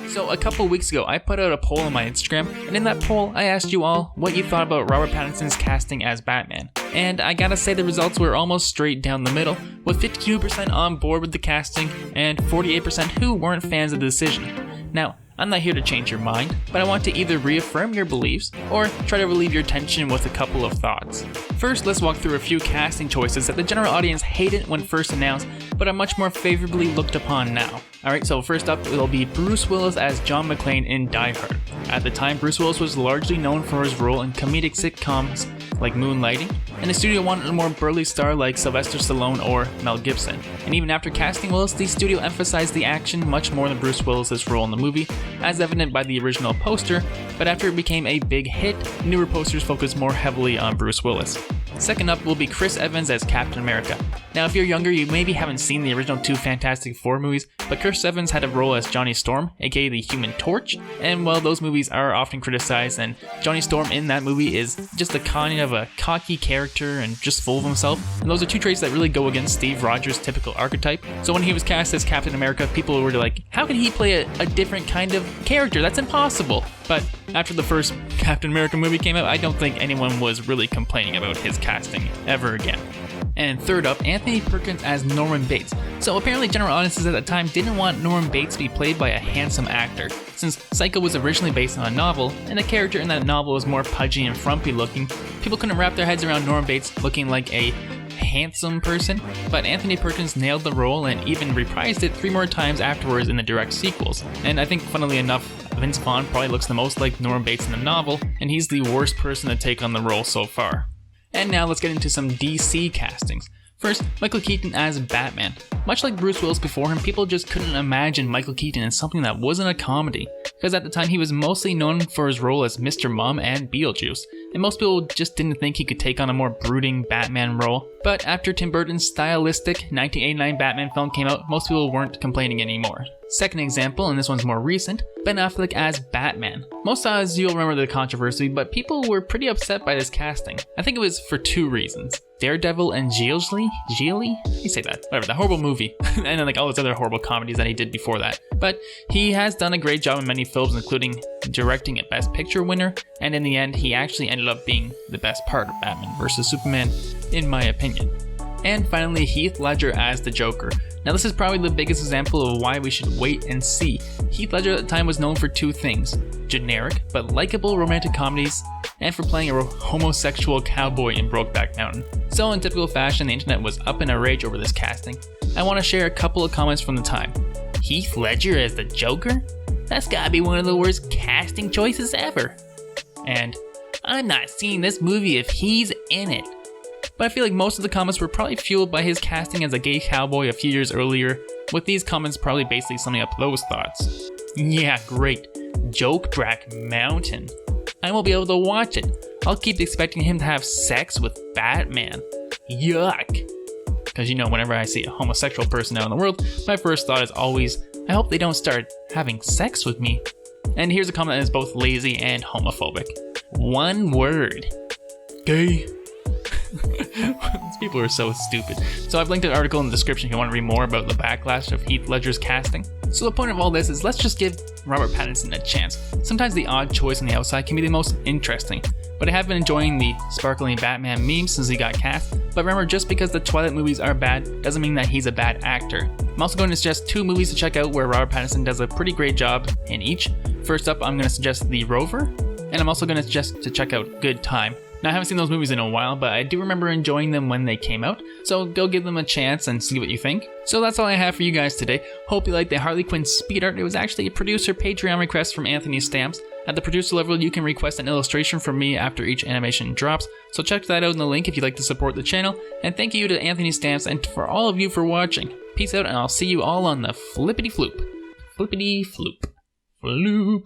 So a couple weeks ago, I put out a poll on my Instagram, and in that poll, I asked you all what you thought about Robert Pattinson's casting as Batman. And I gotta say the results were almost straight down the middle, with 52% on board with the casting, and 48% who weren't fans of the decision. Now, I'm not here to change your mind, but I want to either reaffirm your beliefs, or try to relieve your tension with a couple of thoughts. First, let's walk through a few casting choices that the general audience hated when first announced, but are much more favorably looked upon now. Alright, so first up, it'll be Bruce Willis as John Mcclane in Die Hard. At the time, Bruce Willis was largely known for his role in comedic sitcoms like Moonlighting, and the studio wanted a more burly star like Sylvester Stallone or Mel Gibson. And even after casting Willis, the studio emphasized the action much more than Bruce Willis' role in the movie, as evident by the original poster, but after it became a big hit, newer posters focused more heavily on Bruce Willis. Second up will be Chris Evans as Captain America. Now if you're younger, you maybe haven't seen the original two Fantastic Four movies, but Chris Evans had a role as Johnny Storm, aka the Human Torch, and while those movies are often criticized, and Johnny Storm in that movie is just a kind of a cocky character and just full of himself, and those are two traits that really go against Steve Rogers' typical archetype. So when he was cast as Captain America, people were like, how can he play a different kind of character? That's impossible. But after the first Captain America movie came out, I don't think anyone was really complaining about his casting ever again. And third up, Anthony Perkins as Norman Bates. So apparently general audiences at the time didn't want Norman Bates to be played by a handsome actor, since Psycho was originally based on a novel, and the character in that novel was more pudgy and frumpy looking. People couldn't wrap their heads around Norman Bates looking like a handsome person, but Anthony Perkins nailed the role and even reprised it 3 more times afterwards in the direct sequels. And I think, funnily enough, Vince Vaughn probably looks the most like Norman Bates in the novel, and he's the worst person to take on the role so far. And now let's get into some DC castings. First, Michael Keaton as Batman. Much like Bruce Willis before him, people just couldn't imagine Michael Keaton in something that wasn't a comedy, because at the time he was mostly known for his role as Mr. Mom and Beetlejuice, and most people just didn't think he could take on a more brooding Batman role. But after Tim Burton's stylistic 1989 Batman film came out, most people weren't complaining anymore. Second example, and this one's more recent, Ben Affleck as Batman. Most of you'll remember the controversy, but people were pretty upset by this casting. I think it was for 2 reasons. Daredevil and Geely? You say that. Whatever, that horrible movie. And then like all those other horrible comedies that he did before that. But he has done a great job in many films, including directing a Best Picture winner, and in the end, he actually ended up being the best part of Batman vs Superman, in my opinion. And finally, Heath Ledger as the Joker. Now this is probably the biggest example of why we should wait and see. Heath Ledger at the time was known for 2 things: generic but likable romantic comedies, and for playing a homosexual cowboy in Brokeback Mountain. So in typical fashion, the internet was up in a rage over this casting. I want to share a couple of comments from the time. Heath Ledger as the Joker? That's gotta be one of the worst casting choices ever. And I'm not seeing this movie if he's in it. But I feel like most of the comments were probably fueled by his casting as a gay cowboy a few years earlier, with these comments probably basically summing up those thoughts. Yeah, great. Brokeback Mountain. I won't be able to watch it. I'll keep expecting him to have sex with Batman. Yuck. Because whenever I see a homosexual person out in the world, my first thought is always, I hope they don't start having sex with me. And here's a comment that is both lazy and homophobic. One word. Gay. These people are so stupid. So I've linked an article in the description if you want to read more about the backlash of Heath Ledger's casting. So the point of all this is let's just give Robert Pattinson a chance. Sometimes the odd choice on the outside can be the most interesting. But I have been enjoying the sparkling Batman memes since he got cast. But remember, just because the Twilight movies are bad doesn't mean that he's a bad actor. I'm also going to suggest 2 movies to check out where Robert Pattinson does a pretty great job in each. First up, I'm going to suggest The Rover, and I'm also going to suggest to check out Good Time. Now, I haven't seen those movies in a while, but I do remember enjoying them when they came out, so go give them a chance and see what you think. So that's all I have for you guys today. Hope you liked the Harley Quinn speed art. It was actually a producer Patreon request from Anthony Stamps. At the producer level, you can request an illustration from me after each animation drops, so check that out in the link if you'd like to support the channel. And thank you to Anthony Stamps and for all of you for watching. Peace out, and I'll see you all on the flippity floop. Flippity floop. Floop.